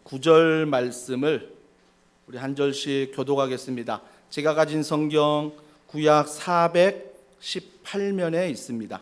9절 말씀을 우리 한 절씩 교독하겠습니다. 제가 가진 성경 구약 418면에 있습니다.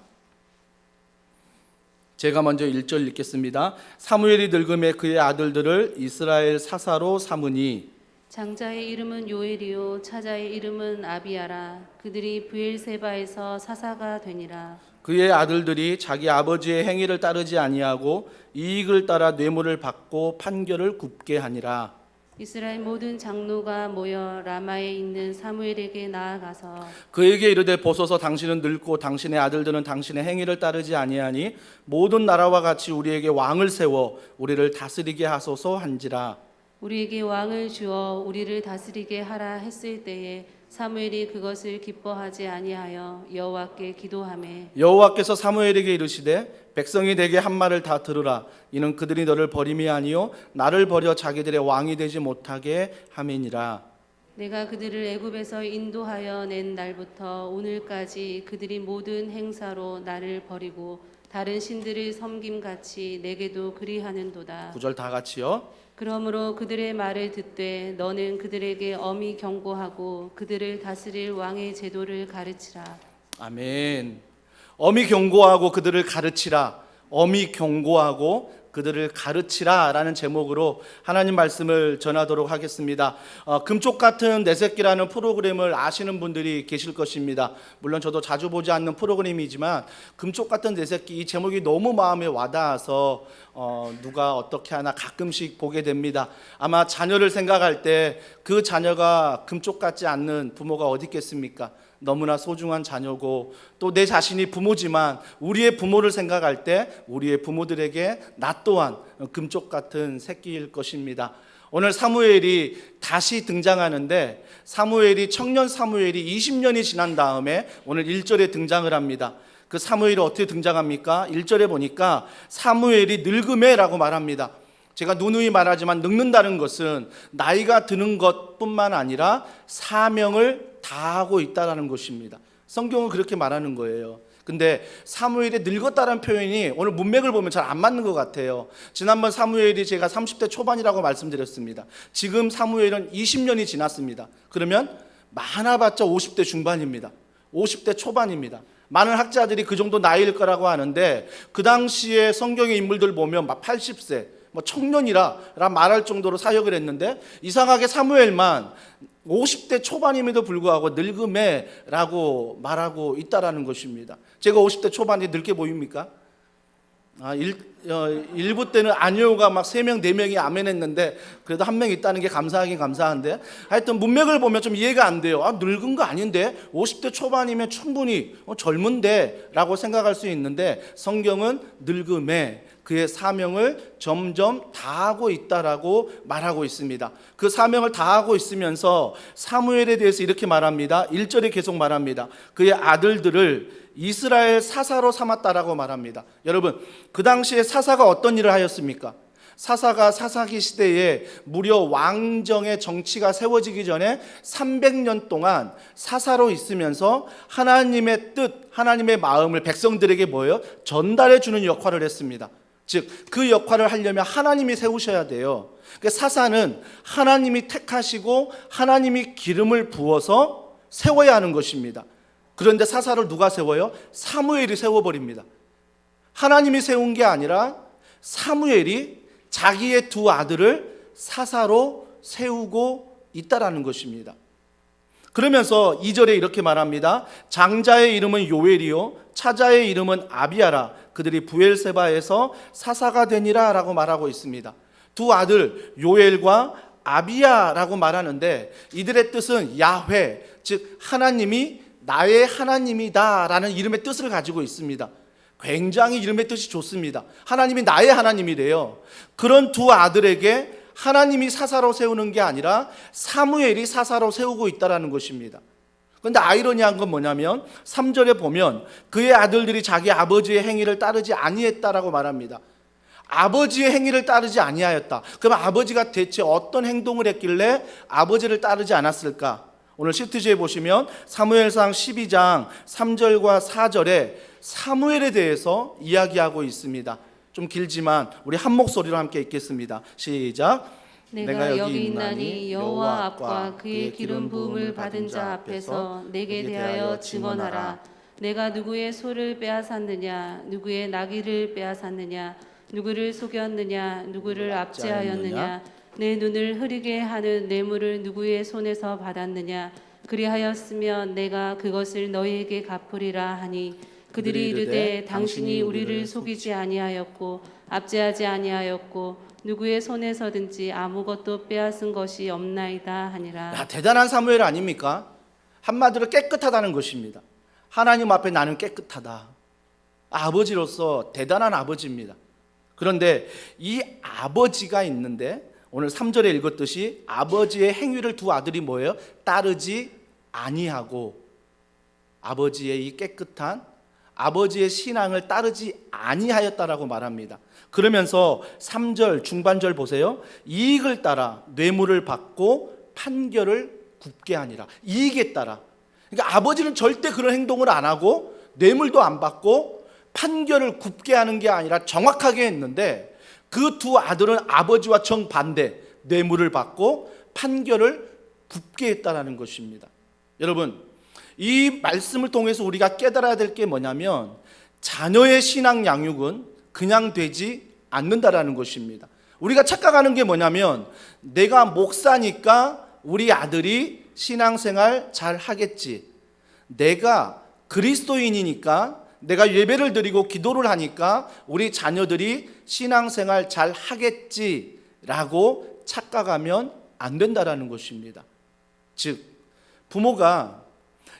제가 먼저 1절 읽겠습니다. 사무엘이 늙음에 그의 아들들을 이스라엘 사사로 삼으니 장자의 이름은 요엘이요 차자의 이름은 아비야라. 그들이 브엘세바에서 사사가 되니라. 그의 아들들이 자기 아버지의 행위를 따르지 아니하고 이익을 따라 뇌물을 받고 판결을 굽게 하니라. 이스라엘 모든 장로가 모여 라마에 있는 사무엘에게 나아가서 그에게 이르되 보소서, 당신은 늙고 당신의 아들들은 당신의 행위를 따르지 아니하니 모든 나라와 같이 우리에게 왕을 세워 우리를 다스리게 하소서 한지라. 우리에게 왕을 주어 우리를 다스리게 하라 했을 때에 사무엘이 그것을 기뻐하지 아니하여 여호와께 기도하매 여호와께서 사무엘에게 이르시되 백성이 내게 한 말을 다 들으라. 이는 그들이 너를 버림이 아니요 나를 버려 자기들의 왕이 되지 못하게 함이니라. 내가 그들을 애굽에서 인도하여 낸 날부터 오늘까지 그들이 모든 행사로 나를 버리고 다른 신들을 섬김같이 내게도 그리하는도다. 9절 다 같이요. 그러므로 그들의 말을 듣되 너는 그들에게 엄히 경고하고 그들을 다스릴 왕의 제도를 가르치라. 아멘. 엄히 경고하고 그들을 가르치라. 엄히 경고하고 그들을 가르치라 라는 제목으로 하나님 말씀을 전하도록 하겠습니다. 금쪽 같은 내 새끼라는 프로그램을 아시는 분들이 계실 것입니다. 물론 저도 자주 보지 않는 프로그램이지만 금쪽 같은 내 새끼, 이 제목이 너무 마음에 와닿아서 누가 어떻게 하나 가끔씩 보게 됩니다. 아마 자녀를 생각할 때 그 자녀가 금쪽 같지 않는 부모가 어디 있겠습니까? 너무나 소중한 자녀고 또 내 자신이 부모지만 우리의 부모를 생각할 때 우리의 부모들에게 나 또한 금쪽 같은 새끼일 것입니다. 오늘 사무엘이 다시 등장하는데 청년 사무엘이 20년이 지난 다음에 오늘 1절에 등장을 합니다. 그 사무엘이 어떻게 등장합니까? 1절에 보니까 사무엘이 늙음에라고 말합니다. 제가 누누이 말하지만 늙는다는 것은 나이가 드는 것뿐만 아니라 사명을 다하고 있다는 것입니다. 성경은 그렇게 말하는 거예요. 근데 사무엘이 늙었다는 표현이 오늘 문맥을 보면 잘 안 맞는 것 같아요. 지난번 사무엘이 제가 30대 초반이라고 말씀드렸습니다. 지금 사무엘은 20년이 지났습니다. 그러면 많아봤자 50대 중반입니다. 50대 초반입니다. 많은 학자들이 그 정도 나이일 거라고 하는데 그 당시에 성경의 인물들 보면 막 80세 청년이라 말할 정도로 사역을 했는데 이상하게 사무엘만 50대 초반임에도 불구하고 늙음에라고 말하고 있다라는 것입니다. 제가 50대 초반이 늙게 보입니까? 일부 때는 아니오가 막 3명 4명이 아멘 했는데 그래도 한 명 있다는 게 감사하긴 감사한데 하여튼 문맥을 보면 좀 이해가 안 돼요. 늙은 거 아닌데 50대 초반이면 충분히 젊은데 라고 생각할 수 있는데 성경은 늙음에 그의 사명을 점점 다하고 있다라고 말하고 있습니다. 그 사명을 다하고 있으면서 사무엘에 대해서 이렇게 말합니다. 1절에 계속 말합니다. 그의 아들들을 이스라엘 사사로 삼았다라고 말합니다. 여러분, 그 당시에 사사가 어떤 일을 하였습니까? 사사가 사사기 시대에 무려 왕정의 정치가 세워지기 전에 300년 동안 사사로 있으면서 하나님의 뜻, 하나님의 마음을 백성들에게 전달해 주는 역할을 했습니다. 즉, 그 역할을 하려면 하나님이 세우셔야 돼요. 그러니까 사사는 하나님이 택하시고 하나님이 기름을 부어서 세워야 하는 것입니다. 그런데 사사를 누가 세워요? 사무엘이 세워버립니다. 하나님이 세운 게 아니라 사무엘이 자기의 두 아들을 사사로 세우고 있다라는 것입니다. 그러면서 2절에 이렇게 말합니다. 장자의 이름은 요엘이요 차자의 이름은 아비야라. 그들이 브엘세바에서 사사가 되니라 라고 말하고 있습니다. 두 아들 요엘과 아비야라고 말하는데 이들의 뜻은 야훼, 즉 하나님이 나의 하나님이다 라는 이름의 뜻을 가지고 있습니다. 굉장히 이름의 뜻이 좋습니다. 하나님이 나의 하나님이래요. 그런 두 아들에게 하나님이 사사로 세우는 게 아니라 사무엘이 사사로 세우고 있다는 것입니다. 그런데 아이러니한 건 뭐냐면 3절에 보면 그의 아들들이 자기 아버지의 행위를 따르지 아니했다라고 말합니다. 아버지의 행위를 따르지 아니하였다. 그럼 아버지가 대체 어떤 행동을 했길래 아버지를 따르지 않았을까? 오늘 시트지에 보시면 사무엘상 12장 3절과 4절에 사무엘에 대해서 이야기하고 있습니다. 좀 길지만 우리 한 목소리로 함께 읽겠습니다. 시작. 내가 여기 있나니 여호와 앞과 그의 기름 부음을 받은 자 앞에서 내게 대하여 증언하라. 내가 누구의 소를 빼앗았느냐, 누구의 나귀를 빼앗았느냐, 누구를 속였느냐, 누구를 압제하였느냐, 내 눈을 흐리게 하는 뇌물을 누구의 손에서 받았느냐. 그리하였으면 내가 그것을 너희에게 갚으리라 하니 그들이 이르되 당신이 우리를 속이지 아니하였고 압제하지 아니하였고 누구의 손에서든지 아무것도 빼앗은 것이 없나이다 하니라. 야, 대단한 사무엘 아닙니까? 한마디로 깨끗하다는 것입니다. 하나님 앞에 나는 깨끗하다. 아버지로서 대단한 아버지입니다. 그런데 이 아버지가 있는데 오늘 3절에 읽었듯이 아버지의 행위를 두 아들이 뭐예요? 따르지 아니하고 아버지의 이 깨끗한 아버지의 신앙을 따르지 아니하였다라고 말합니다. 그러면서 3절 중반절 보세요. 이익을 따라 뇌물을 받고 판결을 굽게 하니라. 이익에 따라. 그러니까 아버지는 절대 그런 행동을 안 하고 뇌물도 안 받고 판결을 굽게 하는 게 아니라 정확하게 했는데 그 두 아들은 아버지와 정반대, 뇌물을 받고 판결을 굽게 했다라는 것입니다. 여러분, 이 말씀을 통해서 우리가 깨달아야 될 게 뭐냐면 자녀의 신앙 양육은 그냥 되지 않는다라는 것입니다. 우리가 착각하는 게 뭐냐면 내가 목사니까 우리 아들이 신앙생활 잘 하겠지, 내가 그리스도인이니까 내가 예배를 드리고 기도를 하니까 우리 자녀들이 신앙생활 잘 하겠지라고 착각하면 안 된다라는 것입니다. 즉 부모가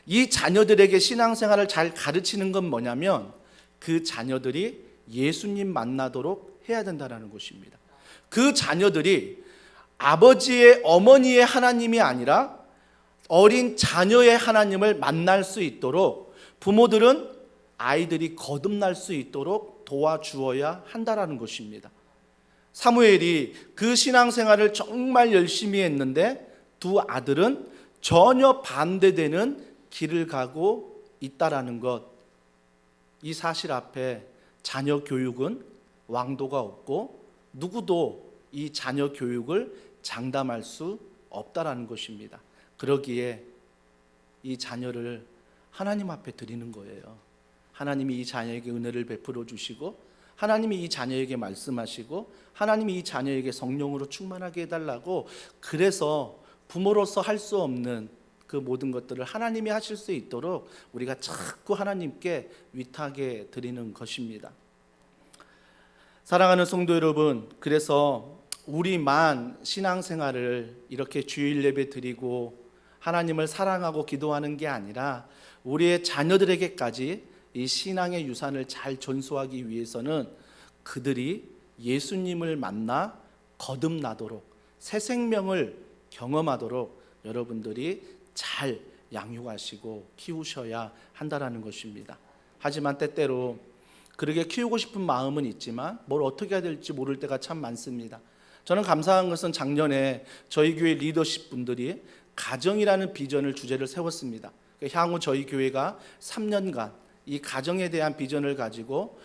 이 자녀들에게 신앙생활을 잘 가르치는 건 뭐냐면 그 자녀들이 예수님 만나도록 해야 된다는 것입니다. 그 자녀들이 아버지의 어머니의 하나님이 아니라 어린 자녀의 하나님을 만날 수 있도록 부모들은 아이들이 거듭날 수 있도록 도와주어야 한다는 것입니다. 사무엘이 그 신앙생활을 정말 열심히 했는데 두 아들은 전혀 반대되는 길을 가고 있다라는 것, 이 사실 앞에 자녀 교육은 왕도가 없고 누구도 이 자녀 교육을 장담할 수 없다라는 것입니다. 그러기에 이 자녀를 하나님 앞에 드리는 거예요. 하나님이 이 자녀에게 은혜를 베풀어 주시고 하나님이 이 자녀에게 말씀하시고 하나님이 이 자녀에게 성령으로 충만하게 해달라고, 그래서 부모로서 할 수 없는 그 모든 것들을 하나님이 하실 수 있도록 우리가 자꾸 하나님께 위탁해 드리는 것입니다. 사랑하는 성도 여러분, 그래서 우리만 신앙생활을 이렇게 주일 예배 드리고 하나님을 사랑하고 기도하는 게 아니라 우리의 자녀들에게까지 이 신앙의 유산을 잘 전수하기 위해서는 그들이 예수님을 만나 거듭나도록 새 생명을 경험하도록 여러분들이 잘 양육하시고 키우셔야 한다는 것입니다. 하지만 때때로 그렇게 키우고 싶은 마음은 있지만 뭘 어떻게 해야 될지 모를 때가 참 많습니다. 저는 감사한 것은 작년에 저희 교회 리더십 분들이 가정이라는 비전을 주제를 세웠습니다. 향후 저희 교회가 3년간 이 가정에 대한 비전을 가지고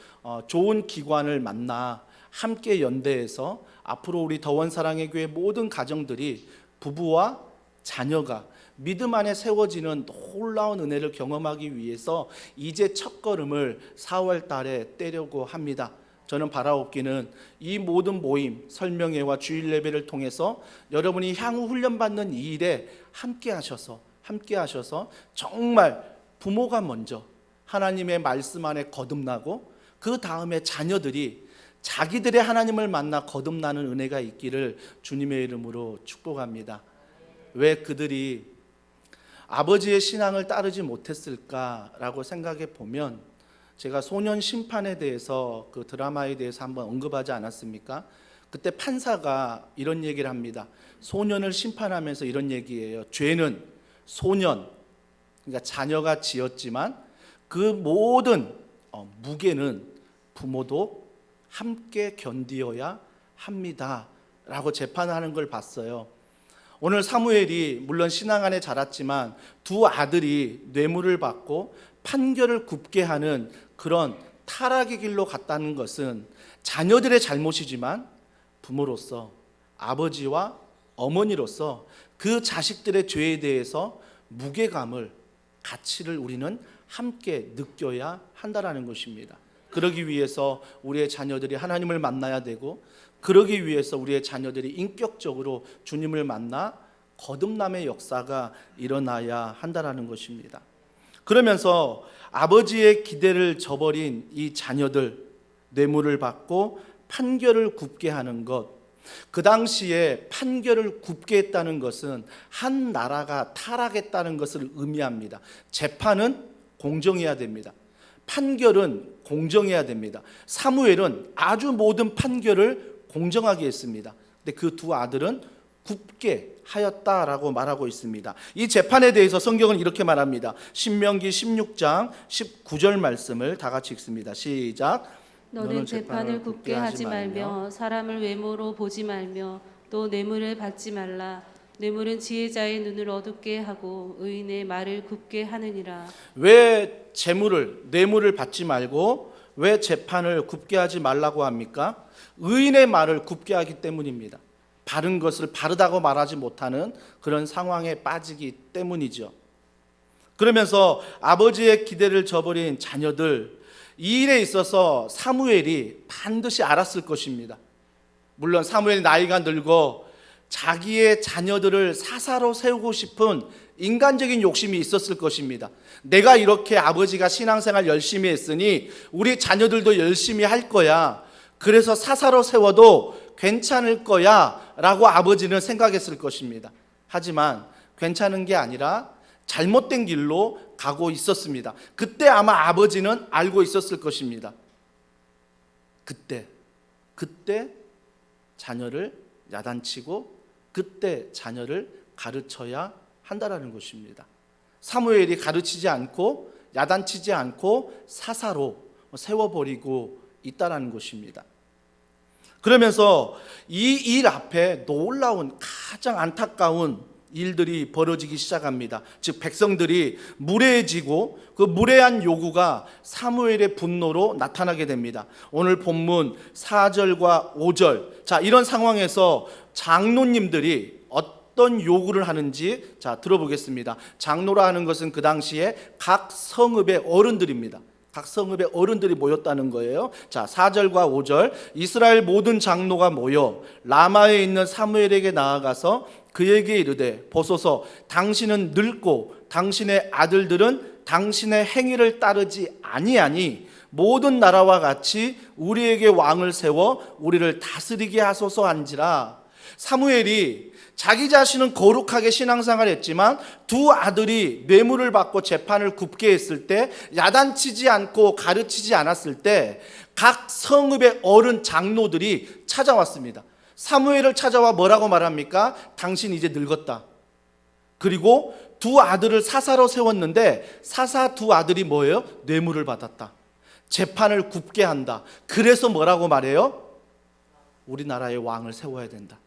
좋은 기관을 만나 함께 연대해서 앞으로 우리 더원사랑의 교회 모든 가정들이 부부와 자녀가 믿음 안에 세워지는 놀라운 은혜를 경험하기 위해서 이제 첫걸음을 4월 달에 떼려고 합니다. 저는 바라옵기는 이 모든 모임, 설명회와 주일 예배를 통해서 여러분이 향후 훈련받는 이 일에 함께 하셔서 정말 부모가 먼저 하나님의 말씀 안에 거듭나고 그 다음에 자녀들이 자기들의 하나님을 만나 거듭나는 은혜가 있기를 주님의 이름으로 축복합니다. 왜 그들이 아버지의 신앙을 따르지 못했을까라고 생각해 보면, 제가 소년 심판에 대해서 그 드라마에 대해서 한번 언급하지 않았습니까? 그때 판사가 이런 얘기를 합니다. 소년을 심판하면서 이런 얘기예요. 죄는 소년, 그러니까 자녀가 지었지만 그 모든 무게는 부모도 함께 견디어야 합니다 라고 재판하는 걸 봤어요. 오늘 사무엘이 물론 신앙 안에 자랐지만 두 아들이 뇌물을 받고 판결을 굽게 하는 그런 타락의 길로 갔다는 것은 자녀들의 잘못이지만 부모로서, 아버지와 어머니로서 그 자식들의 죄에 대해서 무게감을, 가치를 우리는 함께 느껴야 한다라는 것입니다. 그러기 위해서 우리의 자녀들이 하나님을 만나야 되고, 그러기 위해서 우리의 자녀들이 인격적으로 주님을 만나 거듭남의 역사가 일어나야 한다라는 것입니다. 그러면서 아버지의 기대를 저버린 이 자녀들, 뇌물을 받고 판결을 굽게 하는 것, 그 당시에 판결을 굽게 했다는 것은 한 나라가 타락했다는 것을 의미합니다. 재판은 공정해야 됩니다. 판결은 공정해야 됩니다. 사무엘은 아주 모든 판결을 공정하게 했습니다. 근데 그 두 아들은 굽게 하였다라고 말하고 있습니다. 이 재판에 대해서 성경은 이렇게 말합니다. 신명기 16장 19절 말씀을 다 같이 읽습니다. 시작. 너는 재판을 굽게 하지 말며 사람을 외모로 보지 말며 또 뇌물을 받지 말라. 뇌물은 지혜자의 눈을 어둡게 하고 의인의 말을 굽게 하느니라. 왜 뇌물을 받지 말고 왜 재판을 굽게 하지 말라고 합니까? 의인의 말을 굽게 하기 때문입니다. 바른 것을 바르다고 말하지 못하는 그런 상황에 빠지기 때문이죠. 그러면서 아버지의 기대를 저버린 자녀들, 이 일에 있어서 사무엘이 반드시 알았을 것입니다. 물론 사무엘이 나이가 늙어 자기의 자녀들을 사사로 세우고 싶은 인간적인 욕심이 있었을 것입니다. 내가 이렇게 아버지가 신앙생활 열심히 했으니 우리 자녀들도 열심히 할 거야. 그래서 사사로 세워도 괜찮을 거야 라고 아버지는 생각했을 것입니다. 하지만 괜찮은 게 아니라 잘못된 길로 가고 있었습니다. 그때 아마 아버지는 알고 있었을 것입니다. 그때 자녀를 야단치고 그때 자녀를 가르쳐야 한다라는 것입니다. 사무엘이 가르치지 않고 야단치지 않고 사사로 세워버리고 있다라는 것입니다. 그러면서 이 일 앞에 놀라운 가장 안타까운 일들이 벌어지기 시작합니다. 즉 백성들이 무례해지고 그 무례한 요구가 사무엘의 분노로 나타나게 됩니다. 오늘 본문 4절과 5절, 자 이런 상황에서 장로님들이 어떤 요구를 하는지 자 들어보겠습니다. 장로라 하는 것은 그 당시에 각 성읍의 어른들입니다. 각 성읍의 어른들이 모였다는 거예요. 자, 4절과 5절. 이스라엘 모든 장로가 모여 라마에 있는 사무엘에게 나아가서 그에게 이르되 보소서 당신은 늙고 당신의 아들들은 당신의 행위를 따르지 아니하니 모든 나라와 같이 우리에게 왕을 세워 우리를 다스리게 하소서 한지라. 사무엘이 자기 자신은 거룩하게 신앙생활을 했지만 두 아들이 뇌물을 받고 재판을 굽게 했을 때, 야단치지 않고 가르치지 않았을 때 각 성읍의 어른 장로들이 찾아왔습니다. 사무엘을 찾아와 뭐라고 말합니까? 당신 이제 늙었다. 그리고 두 아들을 사사로 세웠는데 사사 두 아들이 뭐예요? 뇌물을 받았다. 재판을 굽게 한다. 그래서 뭐라고 말해요? 우리나라의 왕을 세워야 된다.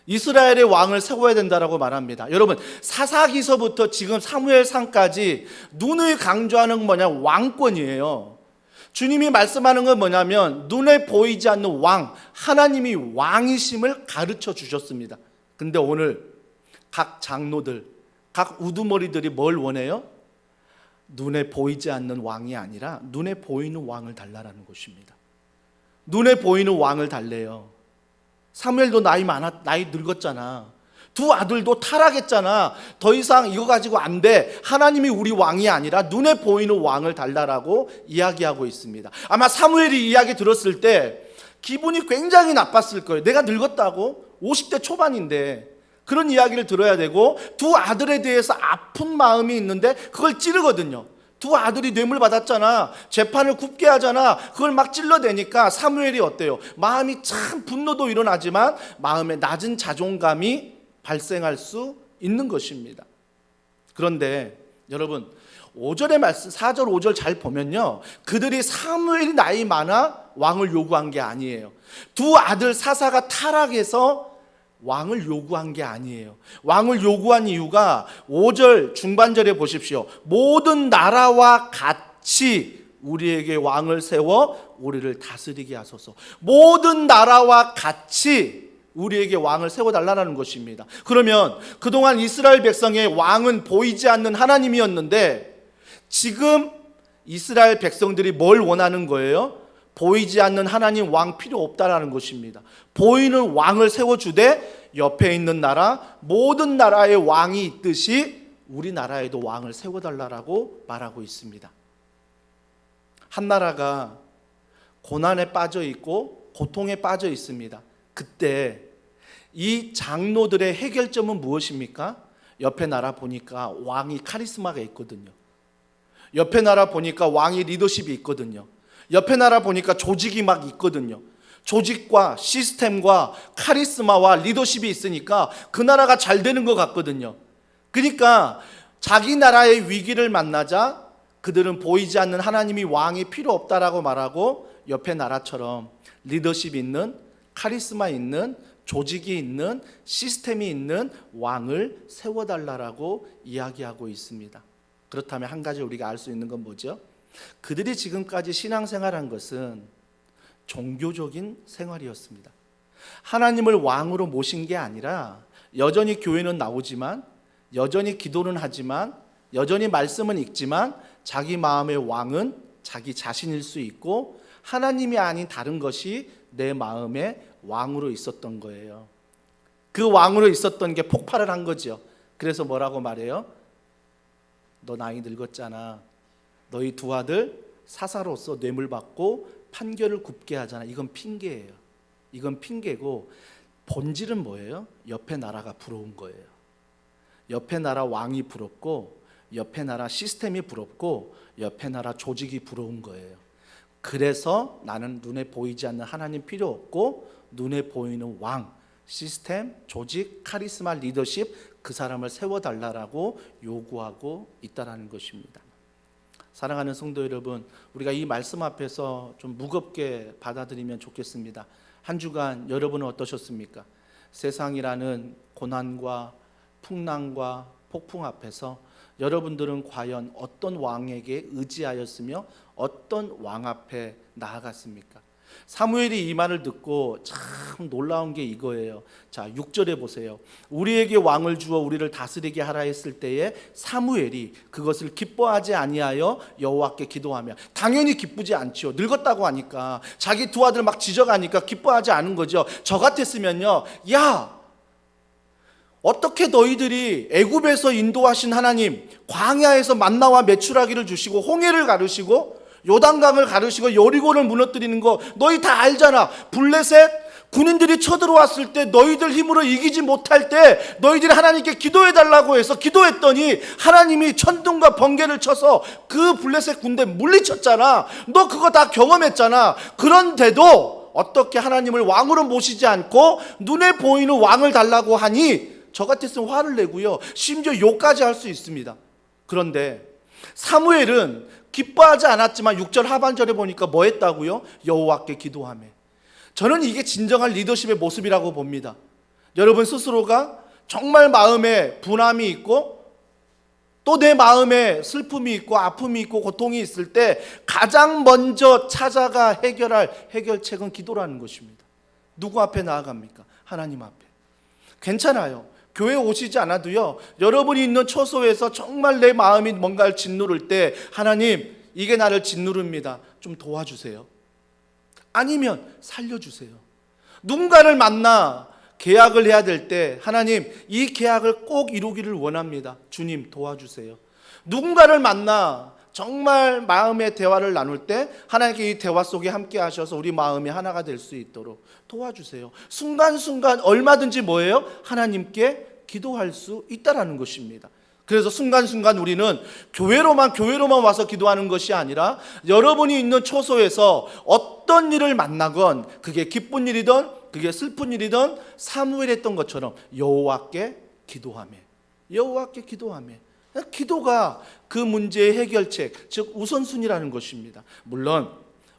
이스라엘의 왕을 세워야 된다라고 말합니다. 여러분, 사사기서부터 지금 사무엘상까지 눈을 강조하는 건 뭐냐? 왕권이에요. 주님이 말씀하는 건 뭐냐면 눈에 보이지 않는 왕, 하나님이 왕이심을 가르쳐 주셨습니다. 근데 오늘 각 장로들, 각 우두머리들이 뭘 원해요? 눈에 보이지 않는 왕이 아니라 눈에 보이는 왕을 달라라는 것입니다. 눈에 보이는 왕을 달래요. 사무엘도 나이 늙었잖아. 두 아들도 타락했잖아. 더 이상 이거 가지고 안 돼. 하나님이 우리 왕이 아니라 눈에 보이는 왕을 달라라고 이야기하고 있습니다. 아마 사무엘이 이야기 들었을 때 기분이 굉장히 나빴을 거예요. 내가 늙었다고? 50대 초반인데 그런 이야기를 들어야 되고 두 아들에 대해서 아픈 마음이 있는데 그걸 찌르거든요. 두 아들이 뇌물 받았잖아. 재판을 굽게 하잖아. 그걸 막 찔러대니까 사무엘이 어때요? 마음이 참 분노도 일어나지만 마음에 낮은 자존감이 발생할 수 있는 것입니다. 그런데 여러분 5절의 말씀 4절 5절 잘 보면요, 그들이 사무엘이 나이 많아 왕을 요구한 게 아니에요. 두 아들 사사가 타락해서 왕을 요구한 게 아니에요. 왕을 요구한 이유가 5절 중반절에 보십시오. 모든 나라와 같이 우리에게 왕을 세워 우리를 다스리게 하소서. 모든 나라와 같이 우리에게 왕을 세워달라는 것입니다. 그러면 그동안 이스라엘 백성의 왕은 보이지 않는 하나님이었는데 지금 이스라엘 백성들이 뭘 원하는 거예요? 보이지 않는 하나님 왕 필요 없다라는 것입니다. 보이는 왕을 세워주되 옆에 있는 나라, 모든 나라의 왕이 있듯이 우리나라에도 왕을 세워달라고 말하고 있습니다. 한 나라가 고난에 빠져 있고 고통에 빠져 있습니다. 그때 이 장로들의 해결점은 무엇입니까? 옆에 나라 보니까 왕이 카리스마가 있거든요. 옆에 나라 보니까 왕이 리더십이 있거든요. 옆에 나라 보니까 조직이 막 있거든요. 조직과 시스템과 카리스마와 리더십이 있으니까 그 나라가 잘 되는 것 같거든요. 그러니까 자기 나라의 위기를 만나자 그들은 보이지 않는 하나님이 왕이 필요 없다라고 말하고 옆에 나라처럼 리더십 있는, 카리스마 있는, 조직이 있는, 시스템이 있는 왕을 세워달라고 이야기하고 있습니다. 그렇다면 한 가지 우리가 알 수 있는 건 뭐죠? 그들이 지금까지 신앙생활한 것은 종교적인 생활이었습니다. 하나님을 왕으로 모신 게 아니라 여전히 교회는 나오지만, 여전히 기도는 하지만, 여전히 말씀은 읽지만 자기 마음의 왕은 자기 자신일 수 있고 하나님이 아닌 다른 것이 내 마음의 왕으로 있었던 거예요. 그 왕으로 있었던 게 폭발을 한 거죠. 그래서 뭐라고 말해요? 너 나이 늙었잖아. 너희 두 아들 사사로서 뇌물 받고 판결을 굽게 하잖아. 이건 핑계예요. 이건 핑계고 본질은 뭐예요? 옆에 나라가 부러운 거예요. 옆에 나라 왕이 부럽고 옆에 나라 시스템이 부럽고 옆에 나라 조직이 부러운 거예요. 그래서 나는 눈에 보이지 않는 하나님 필요 없고 눈에 보이는 왕, 시스템, 조직, 카리스마, 리더십 그 사람을 세워달라고 요구하고 있다는 것입니다. 사랑하는 성도 여러분, 우리가 이 말씀 앞에서 좀 무겁게 받아들이면 좋겠습니다. 한 주간 여러분은 어떠셨습니까? 세상이라는 고난과 풍랑과 폭풍 앞에서 여러분들은 과연 어떤 왕에게 의지하였으며 어떤 왕 앞에 나아갔습니까? 사무엘이 이 말을 듣고 참 놀라운 게 이거예요. 자, 6절에 보세요. 우리에게 왕을 주어 우리를 다스리게 하라 했을 때에 사무엘이 그것을 기뻐하지 아니하여 여호와께 기도하며, 당연히 기쁘지 않죠. 늙었다고 하니까, 자기 두 아들 막 지져가니까 기뻐하지 않은 거죠. 저 같았으면요, 야, 어떻게 너희들이 애굽에서 인도하신 하나님, 광야에서 만나와 메추라기를 주시고 홍해를 가르시고 요단강을 가르시고 여리고를 무너뜨리는 거 너희 다 알잖아. 블레셋 군인들이 쳐들어왔을 때 너희들 힘으로 이기지 못할 때 너희들이 하나님께 기도해달라고 해서 기도했더니 하나님이 천둥과 번개를 쳐서 그 블레셋 군대 물리쳤잖아. 너 그거 다 경험했잖아. 그런데도 어떻게 하나님을 왕으로 모시지 않고 눈에 보이는 왕을 달라고 하니 저 같았으면 화를 내고요, 심지어 욕까지 할 수 있습니다. 그런데 사무엘은 기뻐하지 않았지만 6절 하반절에 보니까 뭐 했다고요? 여호와께 기도하며. 저는 이게 진정한 리더십의 모습이라고 봅니다. 여러분 스스로가 정말 마음에 분함이 있고 또 내 마음에 슬픔이 있고 아픔이 있고 고통이 있을 때 가장 먼저 찾아가 해결할 해결책은 기도라는 것입니다. 누구 앞에 나아갑니까? 하나님 앞에. 괜찮아요. 교회 오시지 않아도요, 여러분이 있는 처소에서 정말 내 마음이 뭔가를 짓누를 때 하나님, 이게 나를 짓누릅니다. 좀 도와주세요. 아니면 살려주세요. 누군가를 만나 계약을 해야 될 때 하나님, 이 계약을 꼭 이루기를 원합니다. 주님 도와주세요. 누군가를 만나 정말 마음의 대화를 나눌 때 하나님께 이 대화 속에 함께 하셔서 우리 마음이 하나가 될 수 있도록 도와주세요. 순간순간 얼마든지 뭐예요? 하나님께 기도할 수 있다라는 것입니다. 그래서 순간순간 우리는 교회로만 와서 기도하는 것이 아니라 여러분이 있는 처소에서 어떤 일을 만나건 그게 기쁜 일이든 그게 슬픈 일이든 사무엘 했던 것처럼 여호와께 기도하며, 여호와께 기도하며, 기도가 그 문제의 해결책, 즉 우선순위라는 것입니다. 물론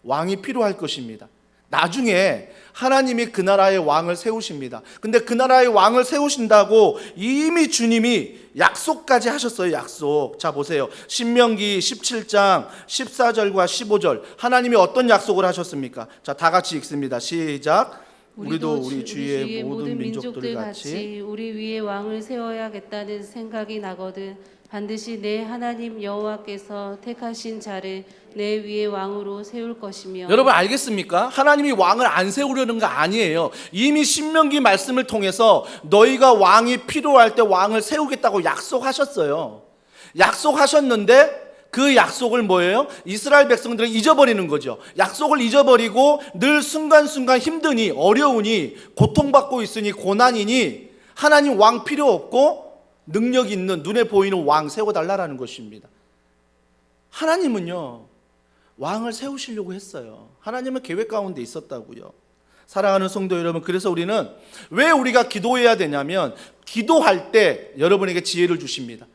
왕이 필요할 것입니다. 나중에 하나님이 그 나라의 왕을 세우십니다. 근데 그 나라의 왕을 세우신다고 이미 주님이 약속까지 하셨어요. 약속. 자 보세요. 신명기 17장 14절과 15절 하나님이 어떤 약속을 하셨습니까? 자 다 같이 읽습니다. 시작. 우리도 우리 주위의 모든 민족들 같이 우리 위에 왕을 세워야겠다는 생각이 나거든 반드시 내 하나님 여호와께서 택하신 자를 내 위에 왕으로 세울 것이며. 여러분 알겠습니까? 하나님이 왕을 안 세우려는 거 아니에요. 이미 신명기 말씀을 통해서 너희가 왕이 필요할 때 왕을 세우겠다고 약속하셨어요. 약속하셨는데 그 약속을 뭐예요? 이스라엘 백성들은 잊어버리는 거죠. 약속을 잊어버리고 늘 순간순간 힘드니 어려우니 고통받고 있으니 고난이니 하나님 왕 필요 없고 능력 있는 눈에 보이는 왕 세워달라는 것입니다. 하나님은요 왕을 세우시려고 했어요. 하나님은 계획 가운데 있었다고요. 사랑하는 성도 여러분, 그래서 우리는 왜 우리가 기도해야 되냐면 기도할 때 여러분에게 지혜를 주십니다.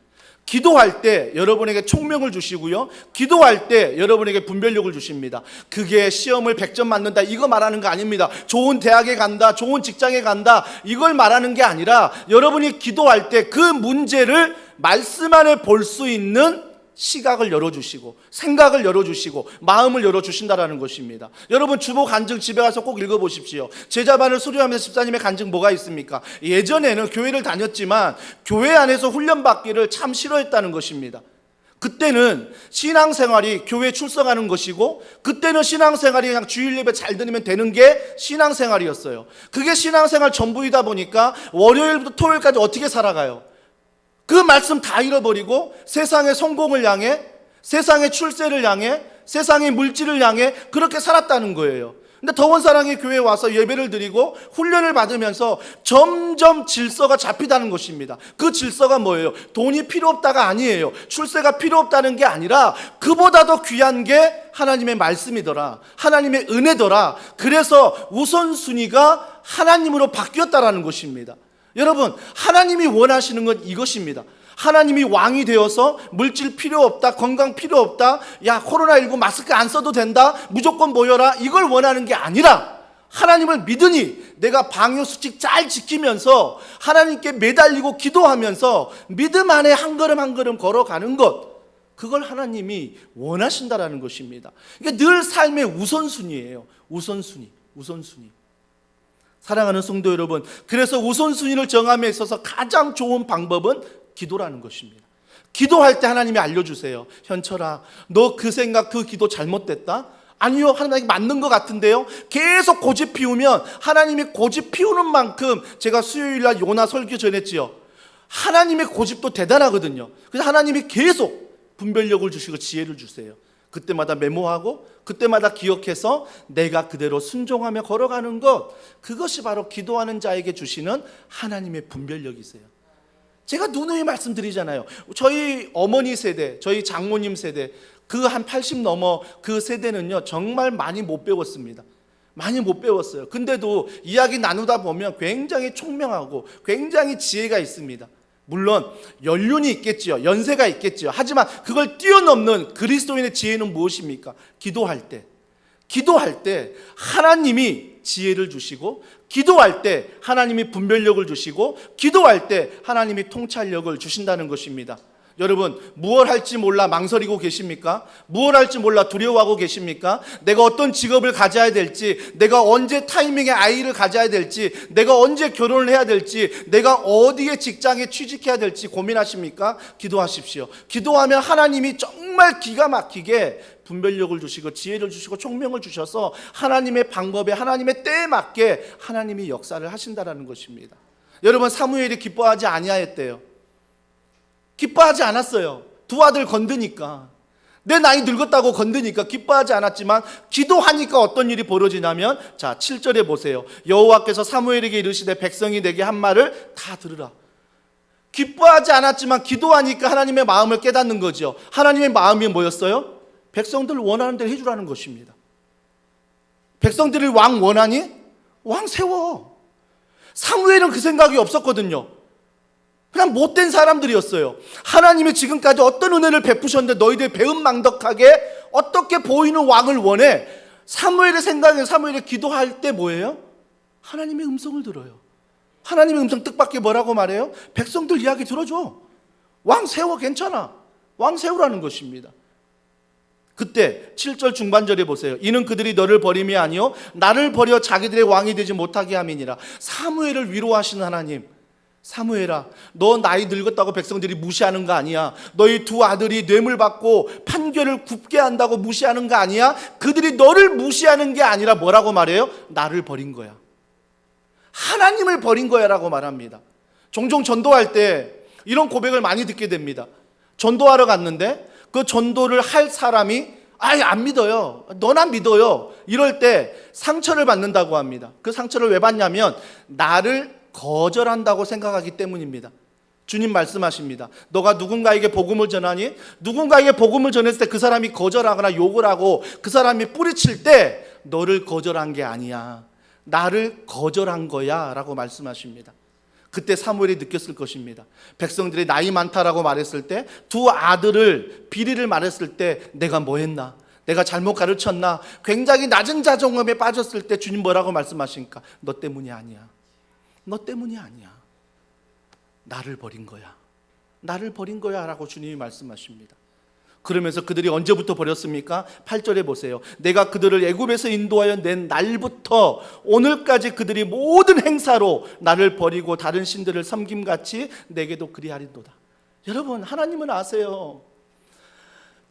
기도할 때 여러분에게 총명을 주시고요. 기도할 때 여러분에게 분별력을 주십니다. 그게 시험을 100점 맞는다 이거 말하는 거 아닙니다. 좋은 대학에 간다, 좋은 직장에 간다 이걸 말하는 게 아니라 여러분이 기도할 때 그 문제를 말씀 안에 볼 수 있는 시각을 열어주시고 생각을 열어주시고 마음을 열어주신다라는 것입니다. 여러분 주보 간증 집에 가서 꼭 읽어보십시오. 제자반을 수료하면서 집사님의 간증 뭐가 있습니까? 예전에는 교회를 다녔지만 교회 안에서 훈련받기를 참 싫어했다는 것입니다. 그때는 신앙생활이 교회 출석하는 것이고 그때는 신앙생활이 그냥 주일 예배 잘 드리면 되는 게 신앙생활이었어요. 그게 신앙생활 전부이다 보니까 월요일부터 토요일까지 어떻게 살아가요? 그 말씀 다 잃어버리고 세상의 성공을 향해 세상의 출세를 향해 세상의 물질을 향해 그렇게 살았다는 거예요. 근데 더운 사랑의 교회에 와서 예배를 드리고 훈련을 받으면서 점점 질서가 잡히다는 것입니다. 그 질서가 뭐예요? 돈이 필요 없다가 아니에요. 출세가 필요 없다는 게 아니라 그보다 더 귀한 게 하나님의 말씀이더라. 하나님의 은혜더라. 그래서 우선순위가 하나님으로 바뀌었다라는 것입니다. 여러분 하나님이 원하시는 건 이것입니다. 하나님이 왕이 되어서 물질 필요 없다, 건강 필요 없다, 야 코로나19 마스크 안 써도 된다, 무조건 모여라 이걸 원하는 게 아니라 하나님을 믿으니 내가 방역수칙 잘 지키면서 하나님께 매달리고 기도하면서 믿음 안에 한 걸음 한 걸음 걸어가는 것, 그걸 하나님이 원하신다라는 것입니다. 이게 늘 삶의 우선순위예요. 우선순위. 사랑하는 성도 여러분, 그래서 우선순위를 정함에 있어서 가장 좋은 방법은 기도라는 것입니다. 기도할 때 하나님이 알려주세요. 현철아, 너 그 생각, 그 기도 잘못됐다? 아니요, 하나님 맞는 것 같은데요? 계속 고집 피우면 하나님이 고집 피우는 만큼, 제가 수요일날 요나 설교 전했지요. 하나님의 고집도 대단하거든요. 그래서 하나님이 계속 분별력을 주시고 지혜를 주세요. 그때마다 메모하고 그때마다 기억해서 내가 그대로 순종하며 걸어가는 것, 그것이 바로 기도하는 자에게 주시는 하나님의 분별력이세요. 제가 누누이 말씀드리잖아요. 저희 어머니 세대, 저희 장모님 세대, 그 한 80 넘어 그 세대는요 정말 많이 못 배웠습니다. 많이 못 배웠어요. 근데도 이야기 나누다 보면 굉장히 총명하고 굉장히 지혜가 있습니다. 물론 연륜이 있겠지요. 연세가 있겠지요. 하지만 그걸 뛰어넘는 그리스도인의 지혜는 무엇입니까? 기도할 때 하나님이 지혜를 주시고, 기도할 때 하나님이 분별력을 주시고, 기도할 때 하나님이 통찰력을 주신다는 것입니다. 여러분, 무엇 할지 몰라 망설이고 계십니까? 무엇 할지 몰라 두려워하고 계십니까? 내가 어떤 직업을 가져야 될지, 내가 언제 타이밍에 아이를 가져야 될지, 내가 언제 결혼을 해야 될지, 내가 어디에 직장에 취직해야 될지 고민하십니까? 기도하십시오. 기도하면 하나님이 정말 기가 막히게 분별력을 주시고 지혜를 주시고 총명을 주셔서 하나님의 방법에, 하나님의 때에 맞게 하나님이 역사를 하신다라는 것입니다. 여러분, 사무엘이 기뻐하지 아니하였대요. 기뻐하지 않았어요. 두 아들 건드니까, 내 나이 늙었다고 건드니까 기뻐하지 않았지만, 기도하니까 어떤 일이 벌어지냐면, 자 7절에 보세요. 여호와께서 사무엘에게 이르시되 백성이 내게 한 말을 다 들으라. 기뻐하지 않았지만 기도하니까 하나님의 마음을 깨닫는 거죠. 하나님의 마음이 뭐였어요? 백성들 원하는 대로 해주라는 것입니다. 백성들이 왕 원하니? 왕 세워. 사무엘은 그 생각이 없었거든요. 그냥 못된 사람들이었어요. 하나님이 지금까지 어떤 은혜를 베푸셨는데 너희들 배은망덕하게 어떻게 보이는 왕을 원해? 사무엘의 생각에 사무엘이 기도할 때 뭐예요? 하나님의 음성을 들어요. 하나님의 음성 뜻밖의 뭐라고 말해요? 백성들 이야기 들어줘. 왕 세워, 괜찮아. 왕 세우라는 것입니다. 그때 7절 중반절에 보세요. 이는 그들이 너를 버림이 아니요 나를 버려 자기들의 왕이 되지 못하게 함이니라. 사무엘을 위로하시는 하나님. 사무엘아, 너 나이 늙었다고 백성들이 무시하는 거 아니야. 너희 두 아들이 뇌물 받고 판결을 굽게 한다고 무시하는 거 아니야. 그들이 너를 무시하는 게 아니라 뭐라고 말해요? 나를 버린 거야. 하나님을 버린 거야 라고 말합니다. 종종 전도할 때 이런 고백을 많이 듣게 됩니다. 전도하러 갔는데 그 전도를 할 사람이 아예 안 믿어요. 넌 안 믿어요. 이럴 때 상처를 받는다고 합니다. 그 상처를 왜 받냐면 나를 거절한다고 생각하기 때문입니다. 주님 말씀하십니다. 너가 누군가에게 복음을 전하니 누군가에게 복음을 전했을 때 그 사람이 거절하거나 욕을 하고 그 사람이 뿌리칠 때 너를 거절한 게 아니야. 나를 거절한 거야 라고 말씀하십니다. 그때 사무엘이 느꼈을 것입니다. 백성들이 나이 많다라고 말했을 때, 두 아들을 비리를 말했을 때 내가 뭐 했나? 내가 잘못 가르쳤나? 굉장히 낮은 자존감에 빠졌을 때 주님 뭐라고 말씀하십니까? 너 때문이 아니야. 너 때문이 아니야. 나를 버린 거야. 나를 버린 거야 라고 주님이 말씀하십니다. 그러면서 그들이 언제부터 버렸습니까? 8절에 보세요. 내가 그들을 애굽에서 인도하여 낸 날부터 오늘까지 그들이 모든 행사로 나를 버리고 다른 신들을 섬김같이 내게도 그리하리도다. 여러분, 하나님은 아세요.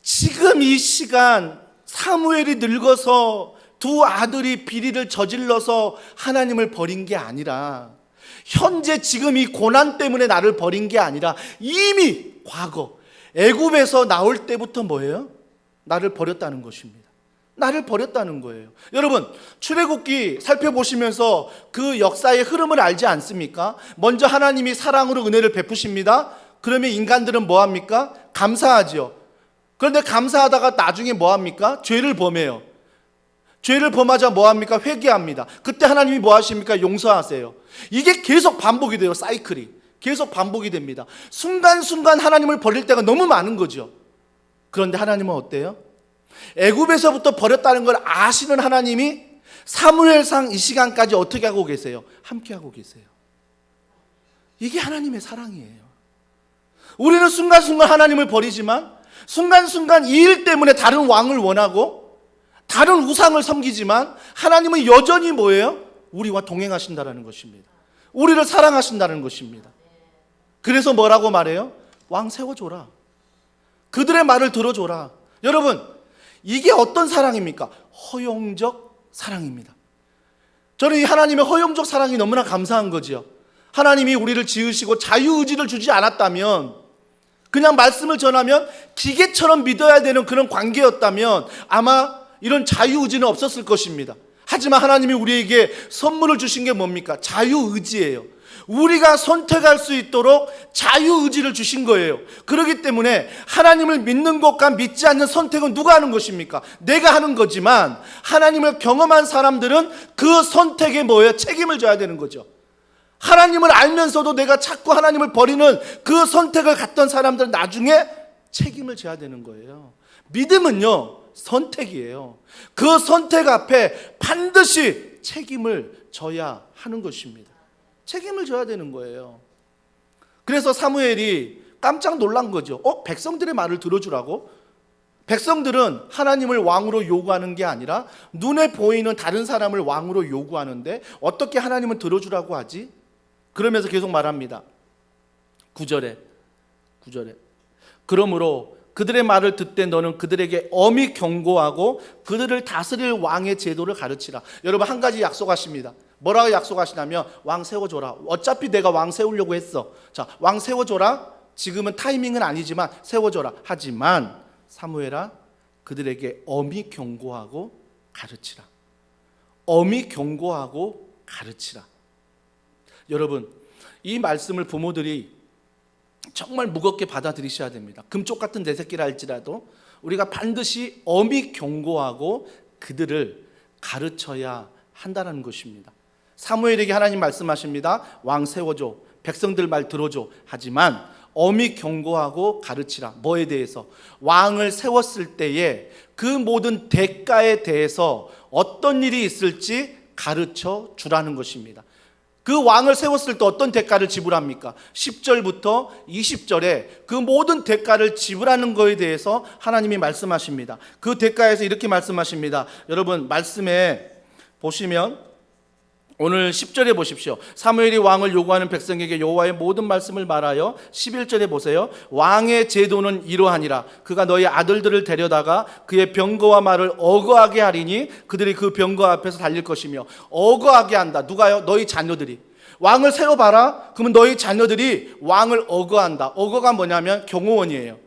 지금 이 시간 사무엘이 늙어서 두 아들이 비리를 저질러서 하나님을 버린 게 아니라, 현재 지금 이 고난 때문에 나를 버린 게 아니라 이미 과거 애굽에서 나올 때부터 뭐예요? 나를 버렸다는 것입니다. 나를 버렸다는 거예요. 여러분, 출애굽기 살펴보시면서 그 역사의 흐름을 알지 않습니까? 먼저 하나님이 사랑으로 은혜를 베푸십니다. 그러면 인간들은 뭐합니까? 감사하죠. 그런데 감사하다가 나중에 뭐합니까? 죄를 범해요. 죄를 범하자 뭐합니까? 회개합니다. 그때 하나님이 뭐하십니까? 용서하세요. 이게 계속 반복이 돼요. 사이클이 계속 반복이 됩니다. 순간순간 하나님을 버릴 때가 너무 많은 거죠. 그런데 하나님은 어때요? 애굽에서부터 버렸다는 걸 아시는 하나님이 사무엘상 이 시간까지 어떻게 하고 계세요? 함께 하고 계세요. 이게 하나님의 사랑이에요. 우리는 순간순간 하나님을 버리지만 순간순간 이 일 때문에 다른 왕을 원하고 다른 우상을 섬기지만 하나님은 여전히 뭐예요? 우리와 동행하신다는 것입니다. 우리를 사랑하신다는 것입니다. 그래서 뭐라고 말해요? 왕 세워줘라. 그들의 말을 들어줘라. 여러분, 이게 어떤 사랑입니까? 허용적 사랑입니다. 저는 이 하나님의 허용적 사랑이 너무나 감사한 거죠. 하나님이 우리를 지으시고 자유의지를 주지 않았다면, 그냥 말씀을 전하면 기계처럼 믿어야 되는 그런 관계였다면 아마 이런 자유의지는 없었을 것입니다. 하지만 하나님이 우리에게 선물을 주신 게 뭡니까? 자유의지예요. 우리가 선택할 수 있도록 자유의지를 주신 거예요. 그렇기 때문에 하나님을 믿는 것과 믿지 않는 선택은 누가 하는 것입니까? 내가 하는 거지만 하나님을 경험한 사람들은 그 선택에 뭐예요? 책임을 져야 되는 거죠. 하나님을 알면서도 내가 자꾸 하나님을 버리는 그 선택을 갖던 사람들은 나중에 책임을 져야 되는 거예요. 믿음은요, 선택이에요. 그 선택 앞에 반드시 책임을 져야 하는 것입니다. 책임을 져야 되는 거예요. 그래서 사무엘이 깜짝 놀란 거죠. 백성들의 말을 들어주라고? 백성들은 하나님을 왕으로 요구하는 게 아니라 눈에 보이는 다른 사람을 왕으로 요구하는데 어떻게 하나님은 들어주라고 하지? 그러면서 계속 말합니다. 9절에 그러므로 그들의 말을 듣되 너는 그들에게 엄히 경고하고 그들을 다스릴 왕의 제도를 가르치라. 여러분, 한 가지 약속하십니다. 뭐라고 약속하시냐면 왕 세워줘라. 어차피 내가 왕 세우려고 했어. 자, 왕 세워줘라. 지금은 타이밍은 아니지만 세워줘라. 하지만 사무엘아, 그들에게 엄히 경고하고 가르치라. 엄히 경고하고 가르치라. 여러분, 이 말씀을 부모들이 정말 무겁게 받아들이셔야 됩니다. 금쪽 같은 내 새끼라 할지라도 우리가 반드시 엄히 경고하고 그들을 가르쳐야 한다는 것입니다. 사무엘에게 하나님 말씀하십니다. 왕 세워줘. 백성들 말 들어줘. 하지만 엄히 경고하고 가르치라. 뭐에 대해서? 왕을 세웠을 때에 그 모든 대가에 대해서 어떤 일이 있을지 가르쳐 주라는 것입니다. 그 왕을 세웠을 때 어떤 대가를 지불합니까? 10절부터 20절에 그 모든 대가를 지불하는 것에 대해서 하나님이 말씀하십니다. 그 대가에서 이렇게 말씀하십니다. 여러분 말씀에 보시면 오늘 10절에 보십시오. 사무엘이 왕을 요구하는 백성에게 여호와의 모든 말씀을 말하여 11절에 보세요. 왕의 제도는 이러하니라. 그가 너희 아들들을 데려다가 그의 병거와 말을 어거하게 하리니 그들이 그 병거 앞에서 달릴 것이며. 어거하게 한다. 누가요? 너희 자녀들이. 왕을 세워봐라. 그러면 너희 자녀들이 왕을 어거한다. 어거가 뭐냐면 경호원이에요.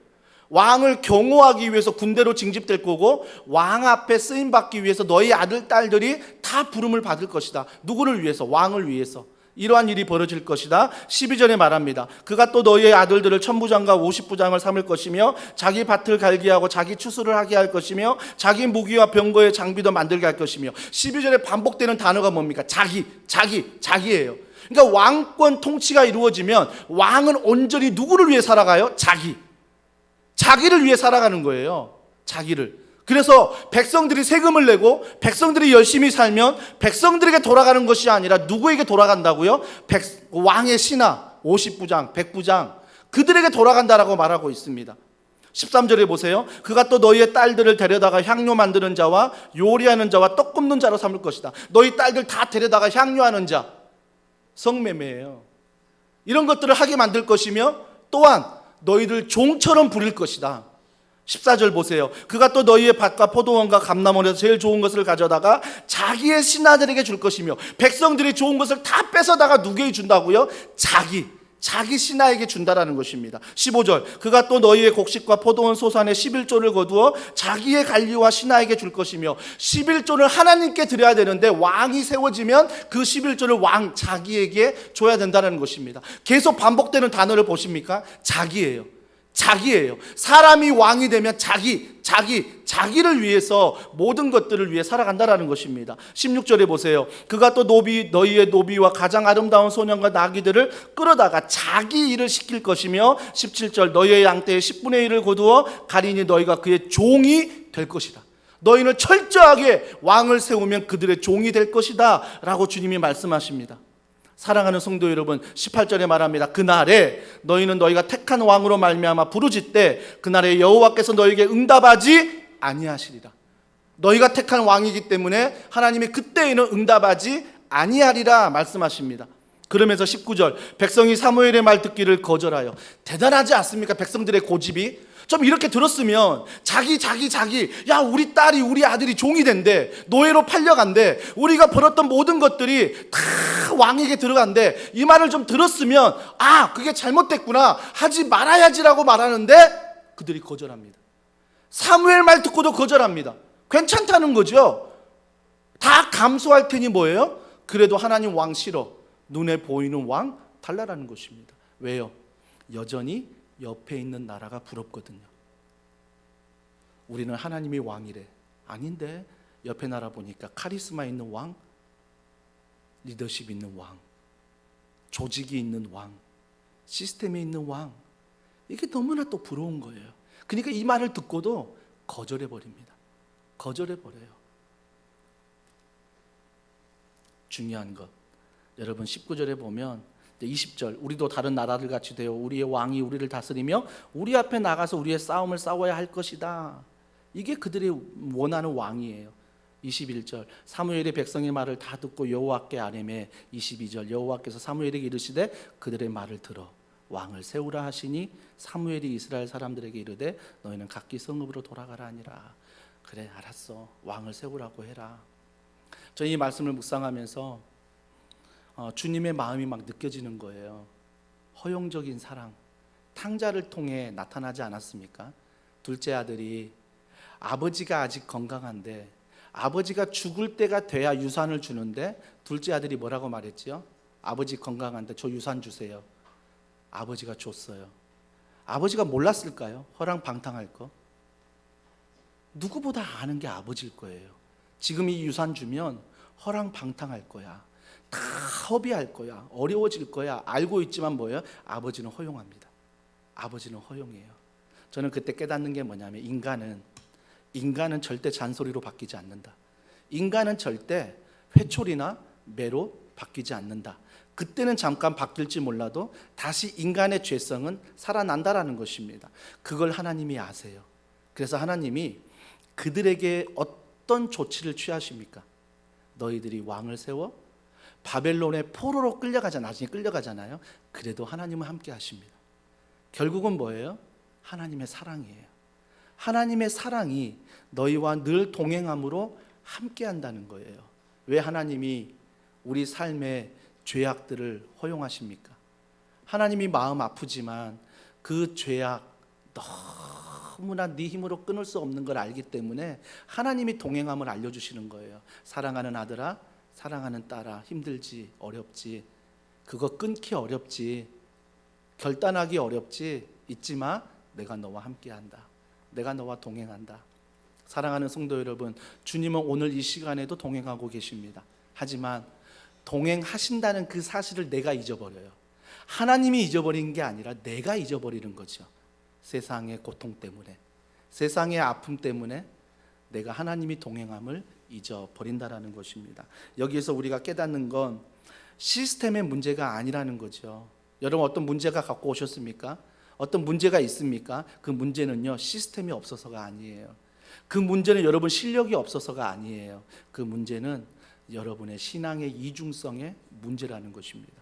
왕을 경호하기 위해서 군대로 징집될 거고 왕 앞에 쓰임 받기 위해서 너희 아들 딸들이 다 부름을 받을 것이다. 누구를 위해서? 왕을 위해서. 이러한 일이 벌어질 것이다. 12절에 말합니다. 그가 또 너희의 아들들을 천부장과 50부장을 삼을 것이며 자기 밭을 갈게 하고 자기 추수를 하게 할 것이며 자기 무기와 병거의 장비도 만들게 할 것이며. 12절에 반복되는 단어가 뭡니까? 자기예요. 그러니까 왕권 통치가 이루어지면 왕은 온전히 누구를 위해 살아가요? 자기를 위해 살아가는 거예요. 자기를. 그래서 백성들이 세금을 내고 백성들이 열심히 살면 백성들에게 돌아가는 것이 아니라 누구에게 돌아간다고요? 왕의 신하, 50부장, 100부장 그들에게 돌아간다라고 말하고 있습니다. 13절에 보세요. 그가 또 너희의 딸들을 데려다가 향료 만드는 자와 요리하는 자와 떡 굽는 자로 삼을 것이다. 너희 딸들 다 데려다가 향료하는 자. 성매매예요. 이런 것들을 하게 만들 것이며 또한 너희들 종처럼 부릴 것이다. 14절 보세요. 그가 또 너희의 밭과 포도원과 감람원에서 제일 좋은 것을 가져다가 자기의 신하들에게 줄 것이며. 백성들이 좋은 것을 다 뺏어다가 누구에게 준다고요? 자기 신하에게 준다라는 것입니다. 15절 그가 또 너희의 곡식과 포도원 소산의 11조를 거두어 자기의 관리와 신하에게 줄 것이며. 11조를 하나님께 드려야 되는데 왕이 세워지면 그 11조를 왕 자기에게 줘야 된다는 것입니다. 계속 반복되는 단어를 보십니까? 자기예요. 사람이 왕이 되면 자기를 위해서 모든 것들을 위해 살아간다라는 것입니다. 16절에 보세요. 그가 또 너희의 노비와 가장 아름다운 소년과 나귀들을 끌어다가 자기 일을 시킬 것이며. 17절 너희의 양떼의 10분의 1을 거두어 가리니 너희가 그의 종이 될 것이다. 너희는 철저하게 왕을 세우면 그들의 종이 될 것이다 라고 주님이 말씀하십니다. 사랑하는 성도 여러분, 18절에 말합니다. 그날에 너희는 너희가 택한 왕으로 말미암아 부르짖되 그날에 여호와께서 너희에게 응답하지 아니하시리라. 너희가 택한 왕이기 때문에 하나님이 그때에는 응답하지 아니하리라 말씀하십니다. 그러면서 19절 백성이 사무엘의 말 듣기를 거절하여. 대단하지 않습니까? 백성들의 고집이. 좀 이렇게 들었으면 자기 야 우리 딸이 우리 아들이 종이 된대. 노예로 팔려간대. 우리가 벌었던 모든 것들이 다 왕에게 들어간대. 이 말을 좀 들었으면 그게 잘못됐구나 하지 말아야지라고 말하는데 그들이 거절합니다. 사무엘 말 듣고도 거절합니다. 괜찮다는 거죠. 다 감수할 테니 뭐예요? 그래도 하나님 왕 싫어. 눈에 보이는 왕 달라라는 것입니다. 왜요? 여전히 옆에 있는 나라가 부럽거든요. 우리는 하나님이 왕이래. 아닌데 옆에 나라 보니까 카리스마 있는 왕, 리더십 있는 왕, 조직이 있는 왕, 시스템에 있는 왕. 이게 너무나 또 부러운 거예요. 그러니까 이 말을 듣고도 거절해버립니다. 거절해버려요. 중요한 것, 여러분 19절에 보면 20절 우리도 다른 나라들 같이 되어 우리의 왕이 우리를 다스리며 우리 앞에 나가서 우리의 싸움을 싸워야 할 것이다. 이게 그들이 원하는 왕이에요. 21절 사무엘이 백성의 말을 다 듣고 여호와께 아뢰매. 22절 여호와께서 사무엘에게 이르시되 그들의 말을 들어 왕을 세우라 하시니 사무엘이 이스라엘 사람들에게 이르되 너희는 각기 성읍으로 돌아가라 하니라. 그래 알았어, 왕을 세우라고 해라. 저는 이 말씀을 묵상하면서 주님의 마음이 막 느껴지는 거예요. 허용적인 사랑, 탕자를 통해 나타나지 않았습니까? 둘째 아들이 아버지가 아직 건강한데 아버지가 죽을 때가 돼야 유산을 주는데 둘째 아들이 뭐라고 말했지요? 아버지 건강한데 저 유산 주세요. 아버지가 줬어요. 아버지가 몰랐을까요? 허랑방탕할 거. 누구보다 아는 게 아버지일 거예요. 지금 이 유산 주면 허랑방탕할 거야. 다 허비할 거야. 어려워질 거야. 알고 있지만 뭐예요? 아버지는 허용합니다. 아버지는 허용해요. 저는 그때 깨닫는 게 뭐냐면 인간은 절대 잔소리로 바뀌지 않는다. 인간은 절대 회초리나 매로 바뀌지 않는다. 그때는 잠깐 바뀔지 몰라도 다시 인간의 죄성은 살아난다라는 것입니다. 그걸 하나님이 아세요. 그래서 하나님이 그들에게 어떤 조치를 취하십니까? 너희들이 왕을 세워 바벨론의 포로로 나중에 끌려가잖아요. 그래도 하나님은 함께 하십니다. 결국은 뭐예요? 하나님의 사랑이에요. 하나님의 사랑이 너희와 늘 동행함으로 함께 한다는 거예요. 왜 하나님이 우리 삶의 죄악들을 허용하십니까? 하나님이 마음 아프지만 그 죄악 너무나 네 힘으로 끊을 수 없는 걸 알기 때문에 하나님이 동행함을 알려주시는 거예요. 사랑하는 아들아, 사랑하는 딸아, 힘들지, 어렵지, 그거 끊기 어렵지, 결단하기 어렵지, 잊지 마, 내가 너와 함께한다. 내가 너와 동행한다. 사랑하는 성도 여러분, 주님은 오늘 이 시간에도 동행하고 계십니다. 하지만 동행하신다는 그 사실을 내가 잊어버려요. 하나님이 잊어버린 게 아니라 내가 잊어버리는 거죠. 세상의 고통 때문에, 세상의 아픔 때문에 내가 하나님이 동행함을 잊어버린다라는 것입니다. 여기에서 우리가 깨닫는 건 시스템의 문제가 아니라는 거죠. 여러분, 어떤 문제가 갖고 오셨습니까? 어떤 문제가 있습니까? 그 문제는요, 시스템이 없어서가 아니에요. 그 문제는 여러분 실력이 없어서가 아니에요. 그 문제는 여러분의 신앙의 이중성의 문제라는 것입니다.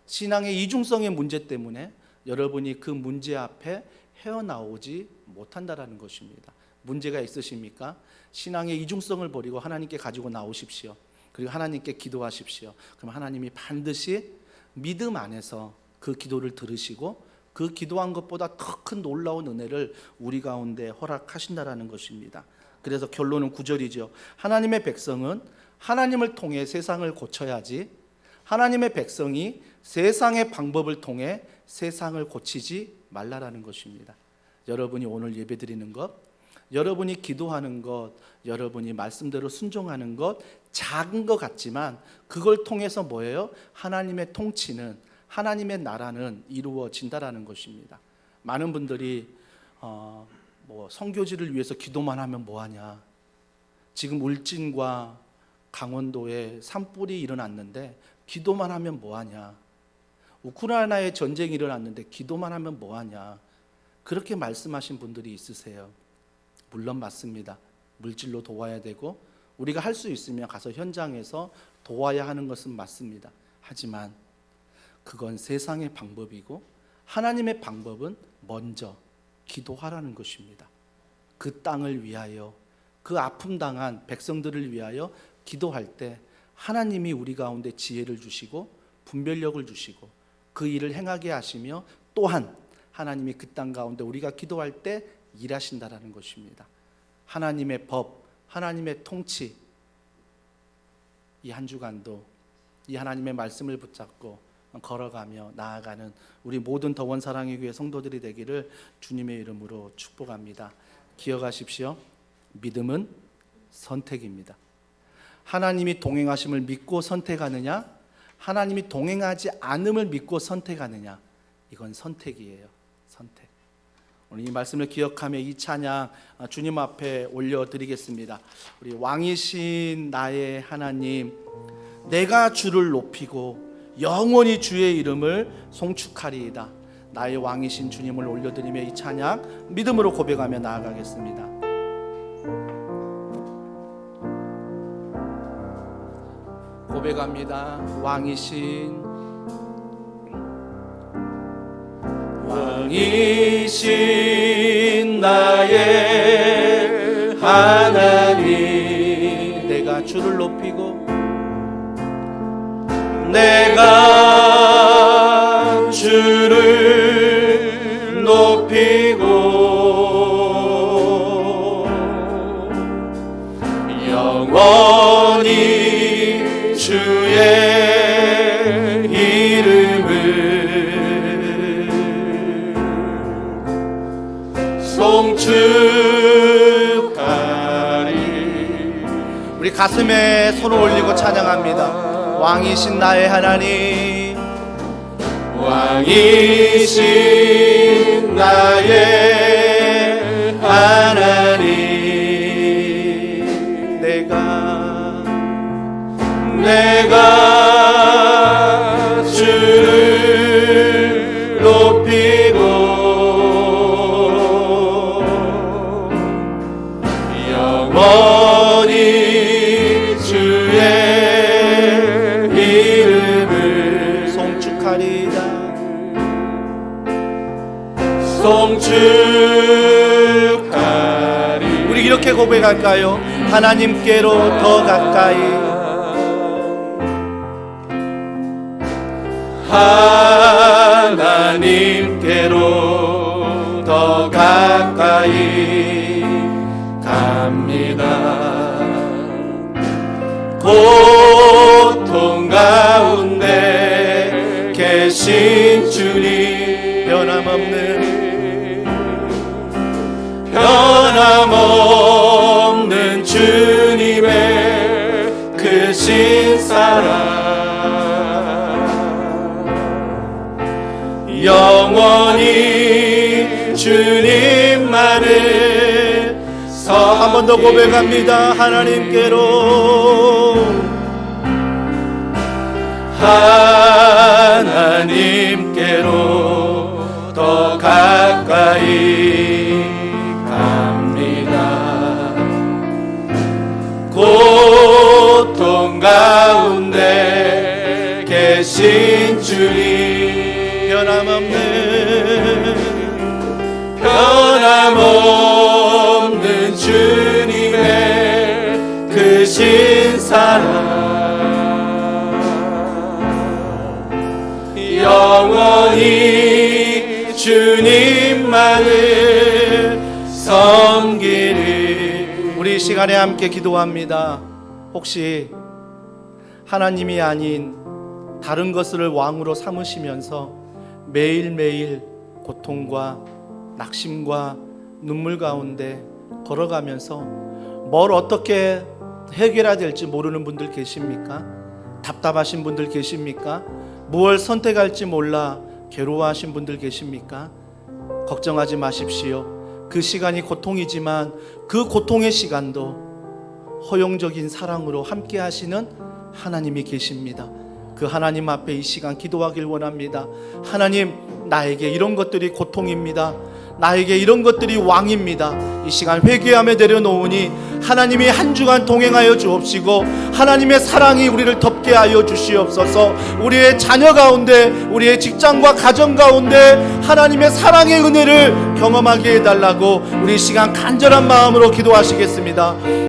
신앙의 이중성의 문제 때문에 여러분이 그 문제 앞에 헤어나오지 못한다라는 것입니다. 문제가 있으십니까? 신앙의 이중성을 버리고 하나님께 가지고 나오십시오. 그리고 하나님께 기도하십시오. 그럼 하나님이 반드시 믿음 안에서 그 기도를 들으시고 그 기도한 것보다 더 큰 놀라운 은혜를 우리 가운데 허락하신다라는 것입니다. 그래서 결론은 9절이죠. 하나님의 백성은 하나님을 통해 세상을 고쳐야지, 하나님의 백성이 세상의 방법을 통해 세상을 고치지 말라라는 것입니다. 여러분이 오늘 예배드리는 것, 여러분이 기도하는 것, 여러분이 말씀대로 순종하는 것, 작은 것 같지만 그걸 통해서 뭐예요? 하나님의 통치는, 하나님의 나라는 이루어진다라는 것입니다. 많은 분들이 선교지를 위해서 기도만 하면 뭐하냐, 지금 울진과 강원도에 산불이 일어났는데 기도만 하면 뭐하냐, 우크라이나에 전쟁이 일어났는데 기도만 하면 뭐하냐, 그렇게 말씀하신 분들이 있으세요. 물론 맞습니다. 물질로 도와야 되고 우리가 할 수 있으면 가서 현장에서 도와야 하는 것은 맞습니다. 하지만 그건 세상의 방법이고 하나님의 방법은 먼저 기도하라는 것입니다. 그 땅을 위하여, 그 아픔 당한 백성들을 위하여 기도할 때 하나님이 우리 가운데 지혜를 주시고 분별력을 주시고 그 일을 행하게 하시며 또한 하나님이 그 땅 가운데 우리가 기도할 때 일하신다라는 것입니다. 하나님의 법, 하나님의 통치, 이 한 주간도 이 하나님의 말씀을 붙잡고 걸어가며 나아가는 우리 모든 더원 사랑의 교회 성도들이 되기를 주님의 이름으로 축복합니다. 기억하십시오. 믿음은 선택입니다. 하나님이 동행하심을 믿고 선택하느냐, 하나님이 동행하지 않음을 믿고 선택하느냐, 이건 선택이에요. 선택. 오늘 이 말씀을 기억하며 이 찬양 주님 앞에 올려드리겠습니다. 우리 왕이신 나의 하나님, 내가 주를 높이고 영원히 주의 이름을 송축하리이다. 나의 왕이신 주님을 올려드리며 이 찬양 믿음으로 고백하며 나아가겠습니다. 고백합니다. 왕이신 나의 하나님, 내가 주를 높이고 내가 주를 높이고 영원히 주의 이름을 송축하리. 우리 가슴에 손을 올리고 찬양합니다. 왕이신 나의 하나님, 왕이신 나의 하나님, 내가 송축하리. 우리 이렇게 고백할까요? 하나님께로 더 가까이, 하나님께로 더 가까이 갑니다. 고통 가운데 계신 주님, 변함없는 주님의 크신 사랑, 영원히 주님만을 한 번 더 고백합니다. 하나님께로 더 가까이 갑니다. 고통 가운데 계신 주님, 변함없는 주님의 크신 사랑, 영원히 주님만을 섬기리. 우리 이 시간에 함께 기도합니다. 혹시 하나님이 아닌 다른 것을 왕으로 삼으시면서 매일매일 고통과 낙심과 눈물 가운데 걸어가면서 뭘 어떻게 해결해야 될지 모르는 분들 계십니까? 답답하신 분들 계십니까? 무엇을 선택할지 몰라 괴로워하신 분들 계십니까? 걱정하지 마십시오. 그 시간이 고통이지만 그 고통의 시간도 허용적인 사랑으로 함께 하시는 하나님이 계십니다. 그 하나님 앞에 이 시간 기도하길 원합니다. 하나님, 나에게 이런 것들이 고통입니다. 나에게 이런 것들이 왕입니다. 이 시간 회개함에 내려놓으니 하나님이 한 주간 동행하여 주옵시고 하나님의 사랑이 우리를 덮게 하여 주시옵소서. 우리의 자녀 가운데, 우리의 직장과 가정 가운데 하나님의 사랑의 은혜를 경험하게 해달라고 우리 이 시간 간절한 마음으로 기도하시겠습니다.